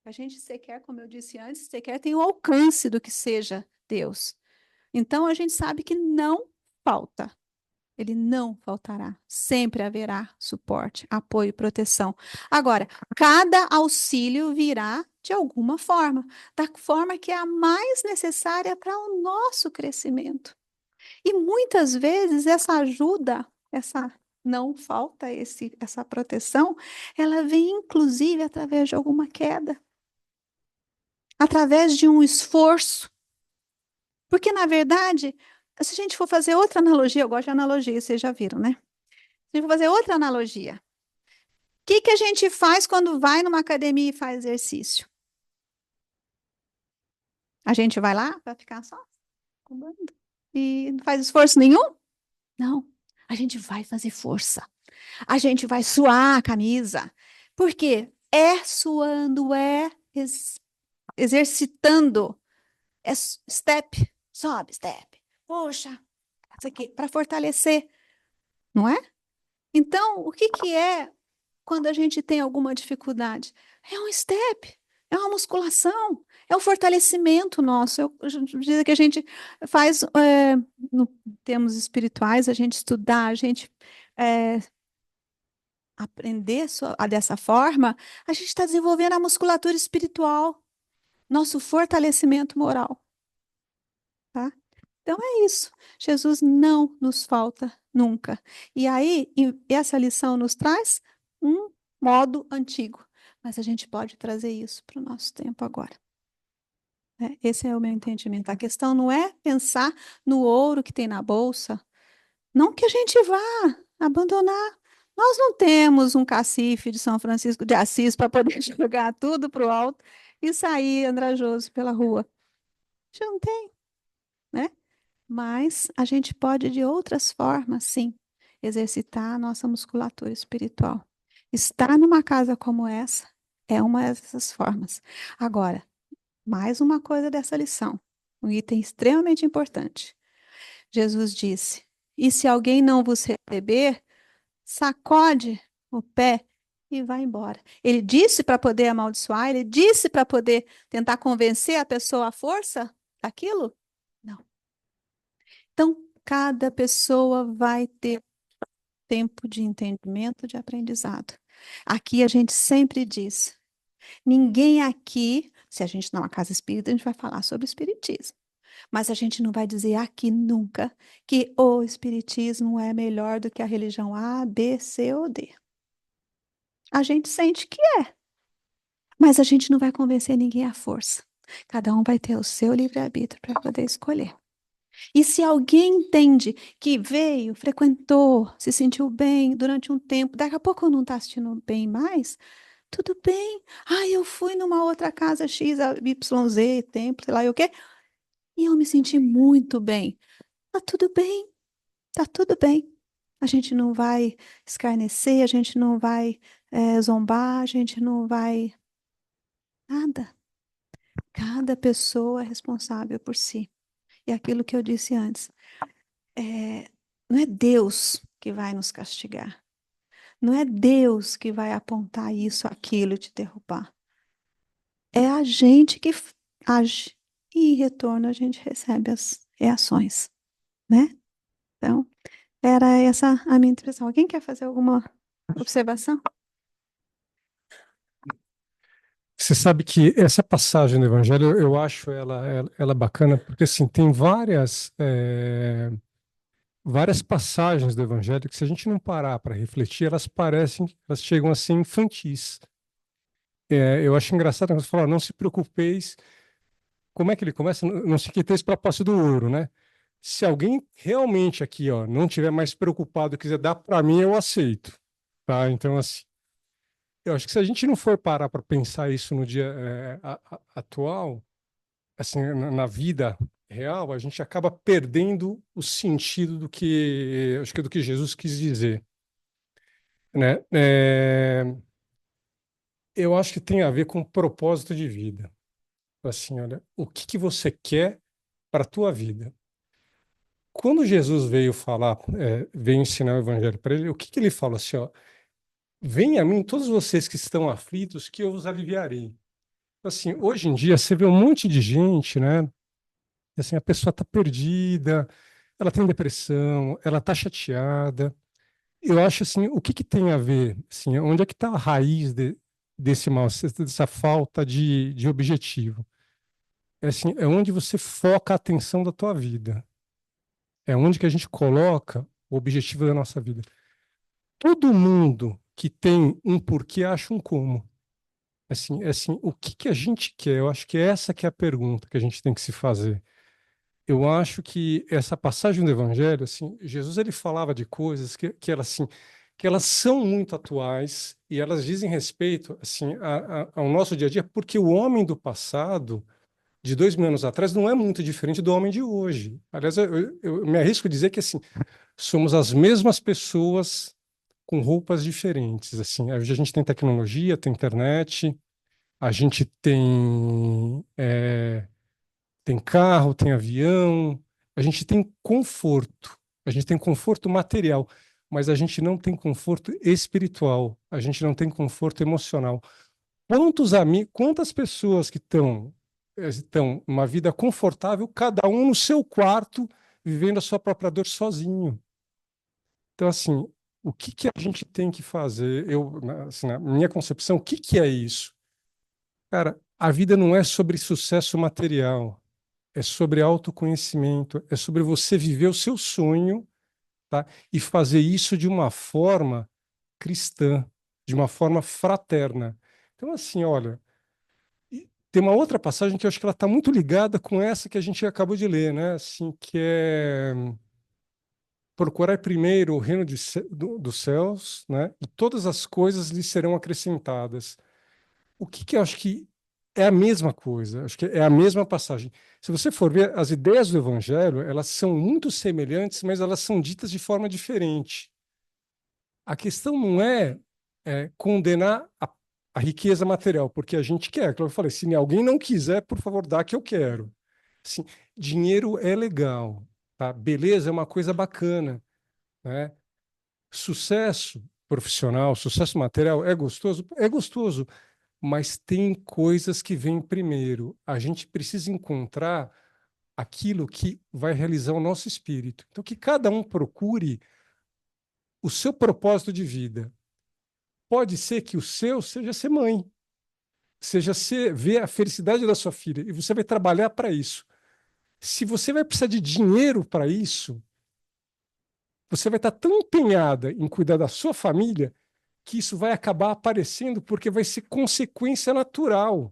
A gente sequer, como eu disse antes, sequer tem o alcance do que seja Deus. Então a gente sabe que não falta. Ele não faltará. Sempre haverá suporte, apoio e proteção. Agora, cada auxílio virá de alguma forma, da forma que é a mais necessária para o nosso crescimento. E muitas vezes essa ajuda, essa não falta, essa proteção, ela vem inclusive através de alguma queda, através de um esforço. Porque, na verdade, se a gente for fazer outra analogia, eu gosto de analogia, vocês já viram, né? Se a gente for fazer outra analogia, o que a gente faz quando vai numa academia e faz exercício? A gente vai lá para ficar só comendo e não faz esforço nenhum? Não. A gente vai fazer força. A gente vai suar a camisa. Por quê? É suando, exercitando. É step, sobe, step. Puxa, isso aqui, para fortalecer, não é? Então, o que é quando a gente tem alguma dificuldade? É um step, é uma musculação, é um fortalecimento nosso. Diz que a gente faz, no termos espirituais, a gente estudar, a gente é, aprender dessa forma, a gente está desenvolvendo a musculatura espiritual, nosso fortalecimento moral, tá? Então é isso. Jesus não nos falta nunca. E aí, essa lição nos traz um modo antigo, mas a gente pode trazer isso para o nosso tempo agora, né? Esse é o meu entendimento. A questão não é pensar no ouro que tem na bolsa, não que a gente vá abandonar. Nós não temos um cacife de São Francisco de Assis para poder jogar tudo para o alto e sair andrajoso pela rua. Já não tem, né? Mas a gente pode, de outras formas, sim, exercitar a nossa musculatura espiritual. Estar numa casa como essa é uma dessas formas. Agora, mais uma coisa dessa lição, um item extremamente importante. Jesus disse: E se alguém não vos receber, sacode o pé e vai embora. Ele disse para poder amaldiçoar, ele disse para poder tentar convencer a pessoa à força daquilo? Não. Então, cada pessoa vai ter tempo de entendimento, de aprendizado. Aqui a gente sempre diz: ninguém aqui, se a gente está numa casa espírita, a gente vai falar sobre espiritismo. Mas a gente não vai dizer aqui nunca que o espiritismo é melhor do que a religião A, B, C ou D. A gente sente que é, mas a gente não vai convencer ninguém à força. Cada um vai ter o seu livre-arbítrio para poder escolher. E se alguém entende que veio, frequentou, se sentiu bem durante um tempo, daqui a pouco não está se sentindo bem mais, tudo bem. Ah, eu fui numa outra casa X, YZ, templo, sei lá e o quê, e eu me senti muito bem. Tá tudo bem, tá tudo bem. A gente não vai escarnecer, a gente não vai zombar, a gente não vai nada. Cada pessoa é responsável por si. E aquilo que eu disse antes, é, não é Deus que vai nos castigar. Não é Deus que vai apontar isso, aquilo e te derrubar. É a gente que age. E em retorno a gente recebe as reações, né? Então, era essa a minha impressão. Alguém quer fazer alguma observação? Você sabe que essa passagem do Evangelho, eu acho ela bacana, porque assim, tem várias passagens do Evangelho que, se a gente não parar para refletir, elas chegam a ser infantis. Eu acho engraçado quando você fala: não se preocupeis. Como é que ele começa? Não se inquieteis para a posse do ouro, né? Se alguém realmente aqui, ó, não tiver mais preocupado, quiser dar para mim, eu aceito, tá? Então, assim, eu acho que, se a gente não for parar para pensar isso no dia atual, assim, na vida real, a gente acaba perdendo o sentido acho que do que Jesus quis dizer, né? Eu acho que tem a ver com o propósito de vida. Assim, olha, o que que você quer para a tua vida? Quando Jesus veio falar, veio ensinar o evangelho para ele, o que que ele fala assim, ó: venham a mim todos vocês que estão aflitos, que eu os aliviarei. Assim, hoje em dia você vê um monte de gente, né? Assim, a pessoa está perdida, ela tem depressão, ela está chateada. Eu acho assim, o que que tem a ver, assim, onde é que está a raiz desse mal, dessa falta de objetivo? É assim, é onde você foca a atenção da tua vida. É onde que a gente coloca o objetivo da nossa vida. Todo mundo que tem um porquê acha um como. Assim, o que que a gente quer? Eu acho que essa que é a pergunta que a gente tem que se fazer. Eu acho que essa passagem do Evangelho, assim, Jesus, ele falava de coisas que elas, assim, que elas são muito atuais e elas dizem respeito, assim, ao nosso dia a dia, porque o homem do passado, de 2.000 anos atrás, não é muito diferente do homem de hoje. Aliás, eu me arrisco a dizer que, assim, somos as mesmas pessoas com roupas diferentes. Assim, hoje a gente tem tecnologia, tem internet, a gente tem carro, tem avião, a gente tem conforto, a gente tem conforto material, mas a gente não tem conforto espiritual, a gente não tem conforto emocional. Quantas pessoas que estão numa vida confortável, cada um no seu quarto, vivendo a sua própria dor sozinho? Então, assim, o que que a gente tem que fazer? Assim, na minha concepção, o que que é isso? Cara, a vida não é sobre sucesso material. é sobre autoconhecimento, é sobre você viver o seu sonho, tá? E fazer isso de uma forma cristã, de uma forma fraterna. Então, assim, olha, tem uma outra passagem que eu acho que ela está muito ligada com essa que a gente acabou de ler, né? Assim, que é procurar primeiro o reino dos céus, né? E todas as coisas lhe serão acrescentadas. O que que eu acho que é a mesma coisa? Acho que é a mesma passagem. Se você for ver, as ideias do Evangelho, elas são muito semelhantes, mas elas são ditas de forma diferente. A questão não é condenar a riqueza material, porque a gente quer. Como eu falei, se alguém não quiser, por favor, dá que eu quero. Assim, dinheiro é legal, tá? Beleza é uma coisa bacana, né? Sucesso profissional, sucesso material é gostoso, mas tem coisas que vêm primeiro. A gente precisa encontrar aquilo que vai realizar o nosso espírito. Então, que cada um procure o seu propósito de vida. Pode ser que o seu seja ser mãe, seja ser ver a felicidade da sua filha, e você vai trabalhar para isso. Se você vai precisar de dinheiro para isso, você vai estar tão empenhada em cuidar da sua família que isso vai acabar aparecendo porque vai ser consequência natural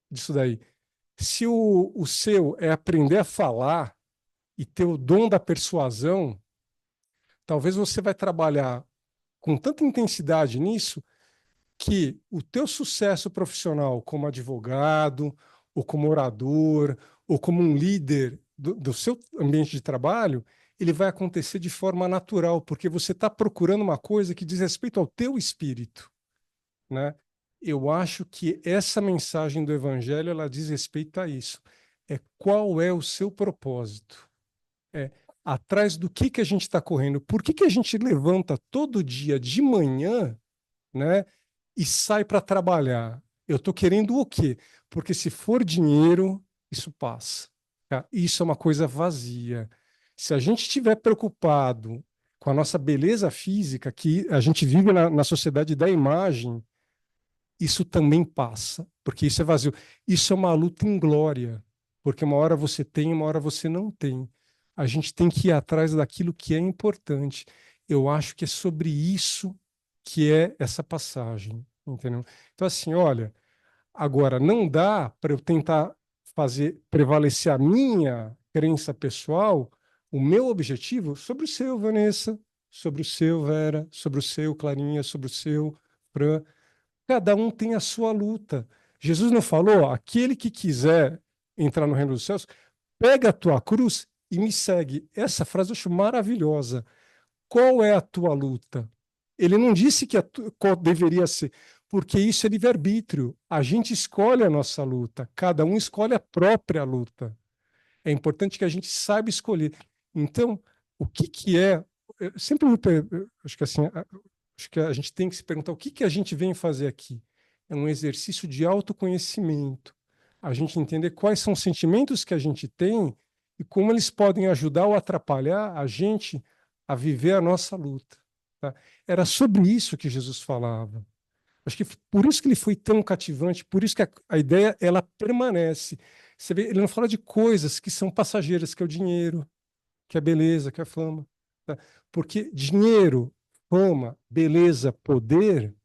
disso daí. Se o seu é aprender a falar e ter o dom da persuasão, talvez você vai trabalhar com tanta intensidade nisso que o teu sucesso profissional como advogado, ou como orador, ou como um líder do seu ambiente de trabalho, ele vai acontecer de forma natural, porque você está procurando uma coisa que diz respeito ao teu espírito, né? Eu acho que essa mensagem do Evangelho ela diz respeito a isso. É qual é o seu propósito? É atrás do que a gente está correndo? Por que a gente levanta todo dia de manhã, né? E sai para trabalhar. Eu estou querendo o quê? Porque se for dinheiro, isso passa. Tá? Isso é uma coisa vazia. Se a gente estiver preocupado com a nossa beleza física, que a gente vive na sociedade da imagem, isso também passa, porque isso é vazio. Isso é uma luta inglória, porque uma hora você tem, uma hora você não tem. A gente tem que ir atrás daquilo que é importante. Eu acho que é sobre isso que é essa passagem, entendeu? Então, assim, olha, agora não dá para eu tentar fazer prevalecer a minha crença pessoal, o meu objetivo sobre o seu, Vanessa, sobre o seu, Vera, sobre o seu, Clarinha, sobre o seu, Fran. Cada um tem a sua luta. Jesus não falou, aquele que quiser entrar no reino dos céus, pega a tua cruz e me segue. Essa frase eu acho maravilhosa. Qual é a tua luta? Ele não disse que qual deveria ser, porque isso é livre-arbítrio. A gente escolhe a nossa luta, cada um escolhe a própria luta. É importante que a gente saiba escolher. Então, o que que é? Eu sempre acho que assim, acho que a gente tem que se perguntar o que que a gente vem fazer aqui. É um exercício de autoconhecimento. A gente entender quais são os sentimentos que a gente tem e como eles podem ajudar ou atrapalhar a gente a viver a nossa luta. Tá? Era sobre isso que Jesus falava. Acho que por isso que ele foi tão cativante, por isso que a ideia ela permanece. Você vê, ele não fala de coisas que são passageiras, que é o dinheiro, que é a beleza, que é a fama. Tá? Porque dinheiro, fama, beleza, poder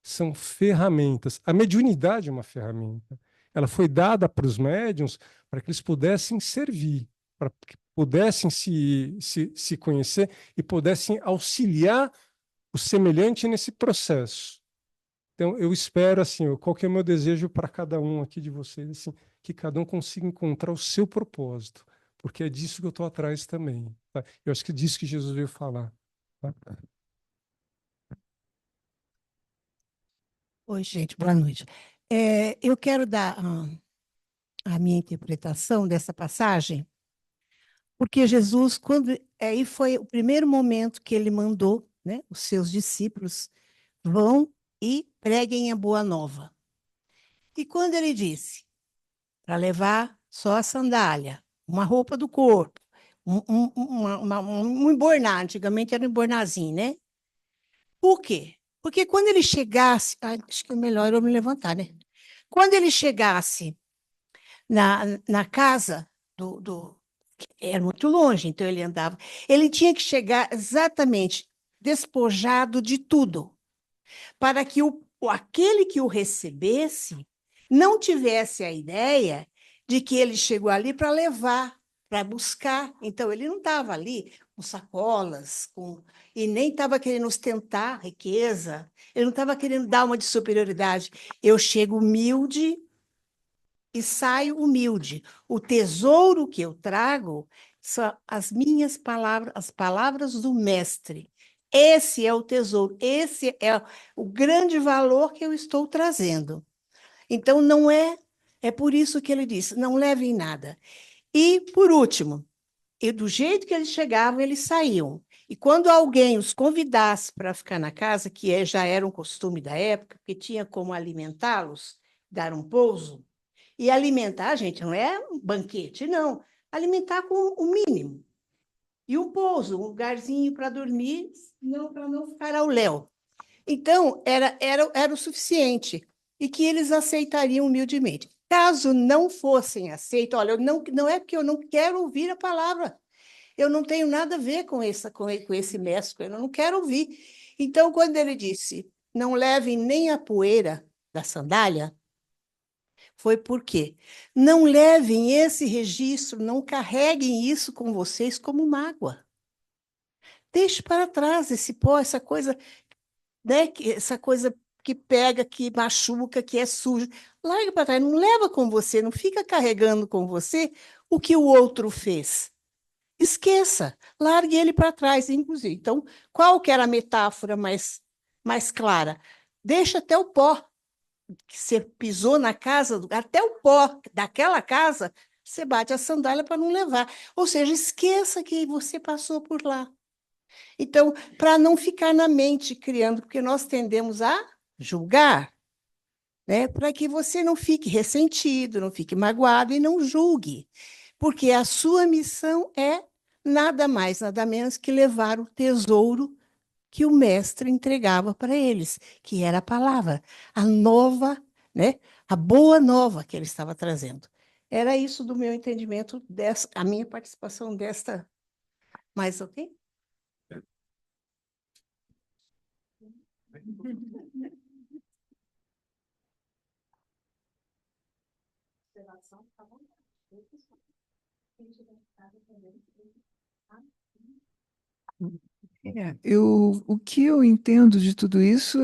são ferramentas. A mediunidade é uma ferramenta. Ela foi dada para os médiuns para que eles pudessem servir, para que pudessem se conhecer e pudessem auxiliar o semelhante nesse processo. Então, eu espero, assim, qual que é o meu desejo para cada um aqui de vocês, assim, que cada um consiga encontrar o seu propósito, porque é disso que eu estou atrás também. Tá? Eu acho que é disso que Jesus veio falar. Tá? Oi, gente, boa noite. Eu quero dar a minha interpretação dessa passagem, porque Jesus, quando aí foi o primeiro momento que ele mandou, né, os seus discípulos vão e preguem a boa nova. E quando ele disse para levar só a sandália, uma roupa do corpo, um embornar, antigamente era um embornazinho, né? Por quê? Porque quando ele chegasse, acho que é melhor eu me levantar, né? Quando ele chegasse na casa, do era muito longe, então ele andava. Ele tinha que chegar exatamente despojado de tudo, para que aquele que o recebesse não tivesse a ideia de que ele chegou ali para levar, para buscar. Então, ele não estava ali com sacolas, e nem estava querendo ostentar riqueza, ele não estava querendo dar uma de superioridade. Eu chego humilde e saio humilde. O tesouro que eu trago são as minhas palavras, as palavras do mestre. Esse é o tesouro, esse é o grande valor que eu estou trazendo. Então, não é, é por isso que ele disse, não levem nada. E, por último, do jeito que eles chegavam, eles saíam. E quando alguém os convidasse para ficar na casa, já era um costume da época, porque tinha como alimentá-los, dar um pouso, e alimentar, gente, não é um banquete, não. Alimentar com o mínimo. E um pouso, um lugarzinho para dormir, para não ficar ao léu. Então, era o suficiente. E que eles aceitariam humildemente. Caso não fossem aceitos, olha, não é porque eu não quero ouvir a palavra. Eu não tenho nada a ver com esse mestre, eu não quero ouvir. Então, quando ele disse, não levem nem a poeira da sandália, foi porque não levem esse registro, não carreguem isso com vocês como mágoa. Deixe para trás esse pó, essa coisa, né, essa coisa que pega, que machuca, que é suja. Larga para trás, não leva com você, não fica carregando com você o que o outro fez. Esqueça, largue ele para trás, inclusive. Então, qual que era a metáfora mais clara? Deixa até o pó que você pisou na casa, até o pó daquela casa, você bate a sandália para não levar. Ou seja, esqueça que você passou por lá. Então, para não ficar na mente criando, porque nós tendemos a julgar, né? Para que você não fique ressentido, não fique magoado e não julgue. Porque a sua missão é nada mais, nada menos que levar o tesouro que o mestre entregava para eles, que era a palavra, a nova, né? A boa nova que ele estava trazendo. Era isso do meu entendimento, a minha participação desta. Mais ok? O que eu entendo de tudo isso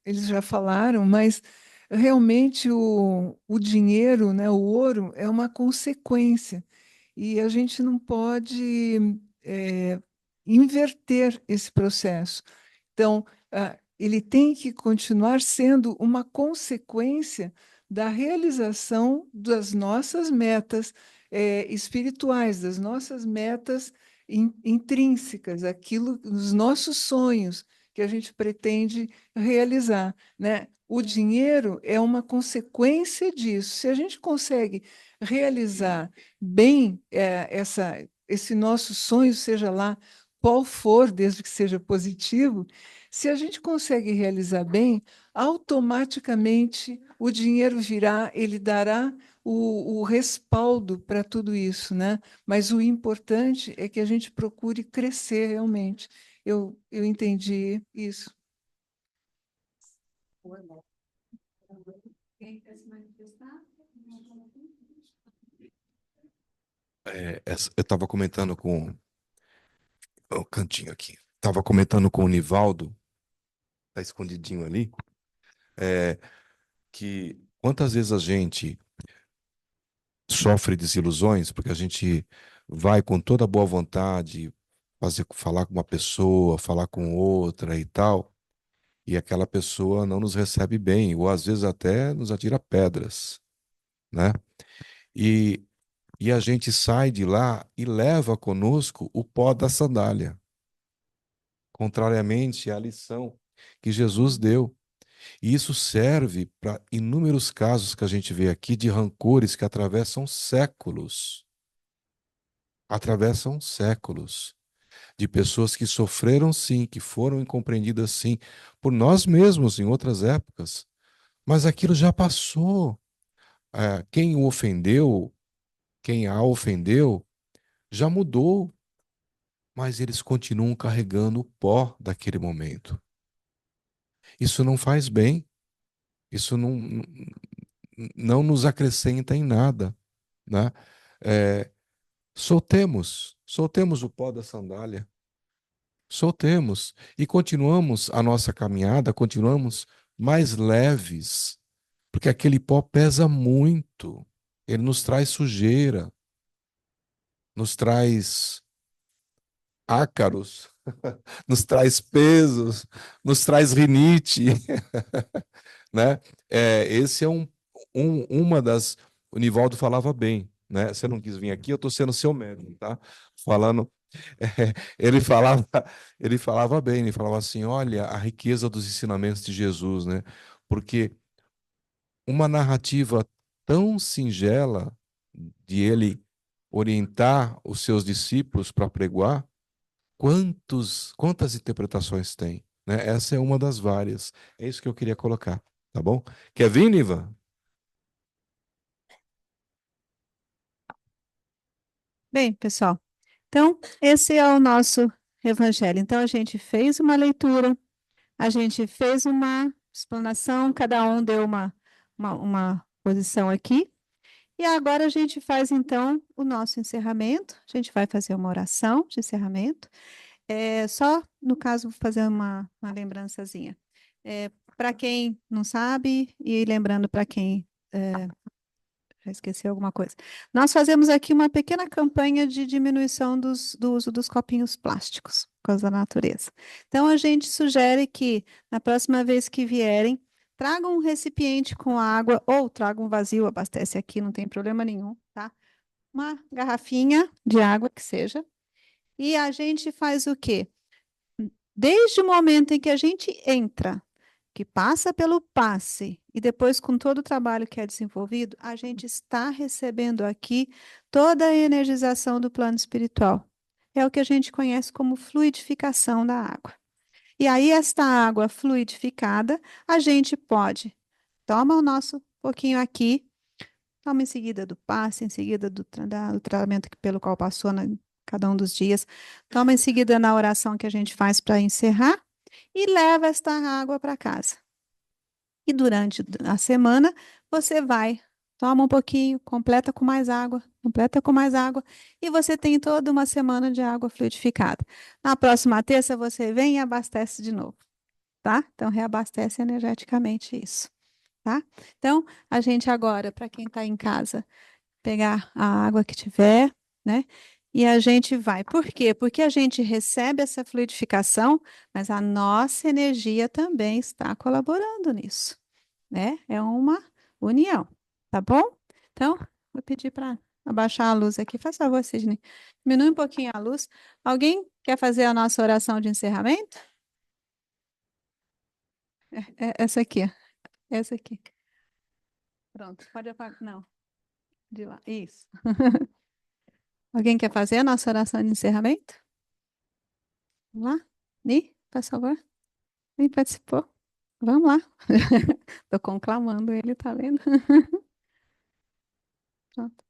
eles já falaram, mas realmente o dinheiro, né, o ouro, é uma consequência. E a gente não pode inverter esse processo. Então, ele tem que continuar sendo uma consequência da realização das nossas metas espirituais, das nossas metas intrínsecas, aquilo, os nossos sonhos que a gente pretende realizar, né? O dinheiro é uma consequência disso. Se a gente consegue realizar bem esse nosso sonho, seja lá qual for, desde que seja positivo, se a gente consegue realizar bem, automaticamente o dinheiro virá, ele dará o respaldo para tudo isso, né? Mas o importante é que a gente procure crescer realmente. Eu entendi isso. Quem quer se manifestar? Eu estava comentando com o cantinho aqui. Estava comentando com o Nivaldo, tá escondidinho ali, que quantas vezes a gente sofre desilusões porque a gente vai com toda boa vontade falar com uma pessoa, falar com outra e tal, e aquela pessoa não nos recebe bem, ou às vezes até nos atira pedras, né? E, e a gente sai de lá e leva conosco o pó da sandália, contrariamente à lição que Jesus deu. E isso serve para inúmeros casos que a gente vê aqui de rancores que atravessam séculos, de pessoas que sofreram sim, que foram incompreendidas sim, por nós mesmos em outras épocas, mas aquilo já passou. Quem o ofendeu quem a ofendeu, já mudou, mas eles continuam carregando o pó daquele momento. Isso não faz bem, isso não nos acrescenta em nada, né? É, soltemos o pó da sandália, soltemos e continuamos a nossa caminhada, continuamos mais leves, porque aquele pó pesa muito, ele nos traz sujeira, nos traz ácaros, nos traz pesos, nos traz rinite, né? Esse é uma das. O Nivaldo falava bem, né? Você não quis vir aqui, eu estou sendo seu médico, tá? Falando, ele falava, ele falava bem, ele falava assim: olha, a riqueza dos ensinamentos de Jesus, né? Porque uma narrativa tão singela de ele orientar os seus discípulos para pregoar, quantas interpretações tem, né? Essa é uma das várias. É isso que eu queria colocar, tá bom? Quer vir, Niva? Bem, pessoal, então esse é o nosso evangelho. Então a gente fez uma leitura, a gente fez uma explanação, cada um deu uma posição aqui. E agora a gente faz então o nosso encerramento. A gente vai fazer uma oração de encerramento. Só no caso, vou fazer uma lembrançazinha. Para quem não sabe, e lembrando para quem já esqueci alguma coisa. Nós fazemos aqui uma pequena campanha de diminuição do uso dos copinhos plásticos, por causa da natureza. Então, a gente sugere que, na próxima vez que vierem, tragam um recipiente com água, ou tragam um vazio, abastece aqui, não tem problema nenhum, tá? Uma garrafinha de água que seja. E a gente faz o quê? Desde o momento em que a gente entra, que passa pelo passe, e depois com todo o trabalho que é desenvolvido, a gente está recebendo aqui toda a energização do plano espiritual. É o que a gente conhece como fluidificação da água. E aí, esta água fluidificada, a gente pode, toma o nosso pouquinho aqui, toma em seguida do passe, em seguida do tratamento pelo qual passou cada um dos dias, toma em seguida na oração que a gente faz para encerrar, e leva esta água para casa. E durante a semana, você vai, toma um pouquinho, completa com mais água, completa com mais água, e você tem toda uma semana de água fluidificada. Na próxima terça, você vem e abastece de novo, tá? Então, reabastece energeticamente isso, tá? Então, a gente agora, para quem está em casa, pegar a água que tiver, né? E a gente vai. Por quê? Porque a gente recebe essa fluidificação, mas a nossa energia também está colaborando nisso, né? É uma união, tá bom? Então, vou pedir para abaixar a luz aqui. Faz favor, Sidney. Diminui um pouquinho a luz. Alguém quer fazer a nossa oração de encerramento? Essa aqui, ó. Essa aqui. Pronto, pode apagar. Não, de lá. Isso. Alguém quer fazer a nossa oração de encerramento? Vamos lá? Ni, por favor. Ni participou. Vamos lá. Estou conclamando ele, tá vendo? Pronto.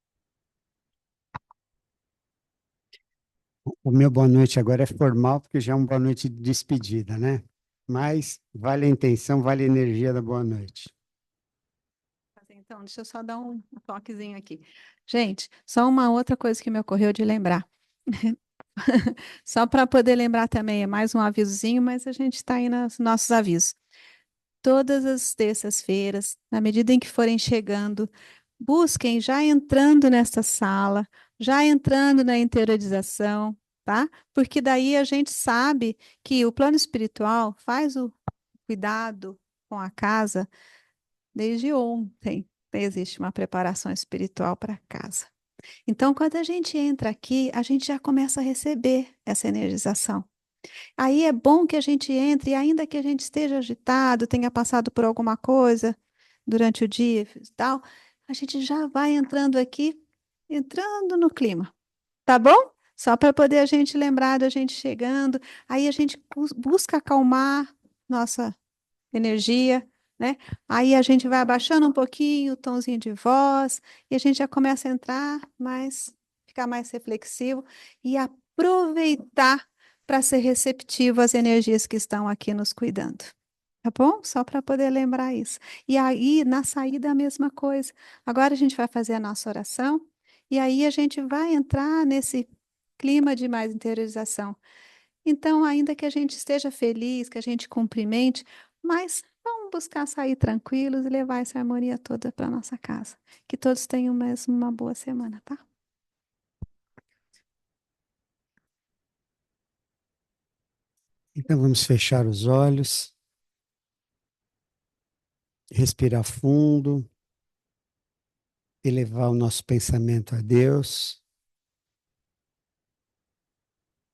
O meu boa noite agora é formal, porque já é uma boa noite de despedida, né? Mas vale a intenção, vale a energia da boa noite. Então, deixa eu só dar um toquezinho aqui. Gente, só uma outra coisa que me ocorreu de lembrar. Só para poder lembrar também, é mais um avisozinho, mas a gente está aí nos nossos avisos. Todas as terças-feiras, na medida em que forem chegando, busquem já entrando nesta sala, já entrando na interiorização, tá? Porque daí a gente sabe que o plano espiritual faz o cuidado com a casa desde ontem. Existe uma preparação espiritual para casa. Então, quando a gente entra aqui, a gente já começa a receber essa energização. Aí é bom que a gente entre, e ainda que a gente esteja agitado, tenha passado por alguma coisa durante o dia e tal, a gente já vai entrando aqui, entrando no clima, tá bom? Só para poder a gente lembrar da gente chegando, aí a gente busca acalmar nossa energia, né? Aí a gente vai abaixando um pouquinho o tomzinho de voz e a gente já começa a entrar mais, ficar mais reflexivo e aproveitar para ser receptivo às energias que estão aqui nos cuidando. Tá bom? Só para poder lembrar isso. E aí, na saída, a mesma coisa. Agora a gente vai fazer a nossa oração e aí a gente vai entrar nesse clima de mais interiorização. Então, ainda que a gente esteja feliz, que a gente cumprimente, mas vamos buscar sair tranquilos e levar essa harmonia toda para nossa casa. Que todos tenham mesmo uma boa semana, tá? Então vamos fechar os olhos, respirar fundo, elevar o nosso pensamento a Deus.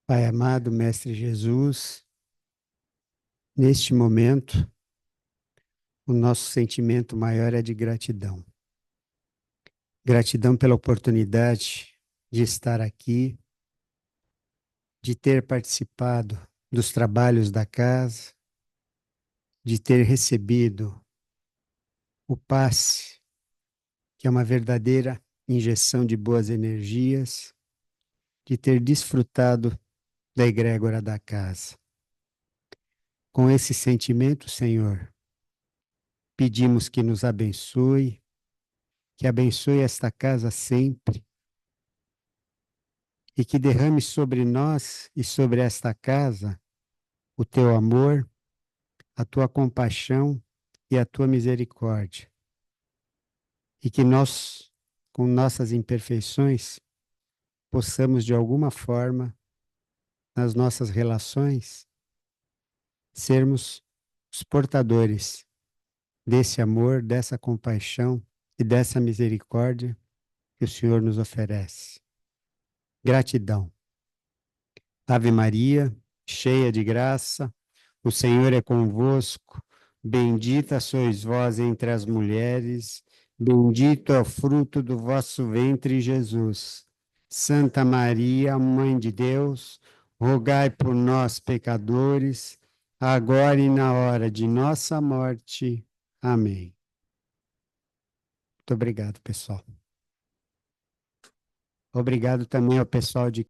Pai amado, Mestre Jesus, neste momento, o nosso sentimento maior é de gratidão. Gratidão pela oportunidade de estar aqui, de ter participado dos trabalhos da casa, de ter recebido o passe, que é uma verdadeira injeção de boas energias, de ter desfrutado da egrégora da casa. Com esse sentimento, Senhor, pedimos que nos abençoe, que abençoe esta casa sempre e que derrame sobre nós e sobre esta casa o teu amor, a tua compaixão e a tua misericórdia. E que nós, com nossas imperfeições, possamos de alguma forma, nas nossas relações, sermos os portadores desse amor, dessa compaixão e dessa misericórdia que o Senhor nos oferece. Gratidão. Ave Maria, cheia de graça, o Senhor é convosco, bendita sois vós entre as mulheres, bendito é o fruto do vosso ventre, Jesus. Santa Maria, Mãe de Deus, rogai por nós, pecadores, agora e na hora de nossa morte. Amém. Muito obrigado, pessoal. Obrigado também ao pessoal de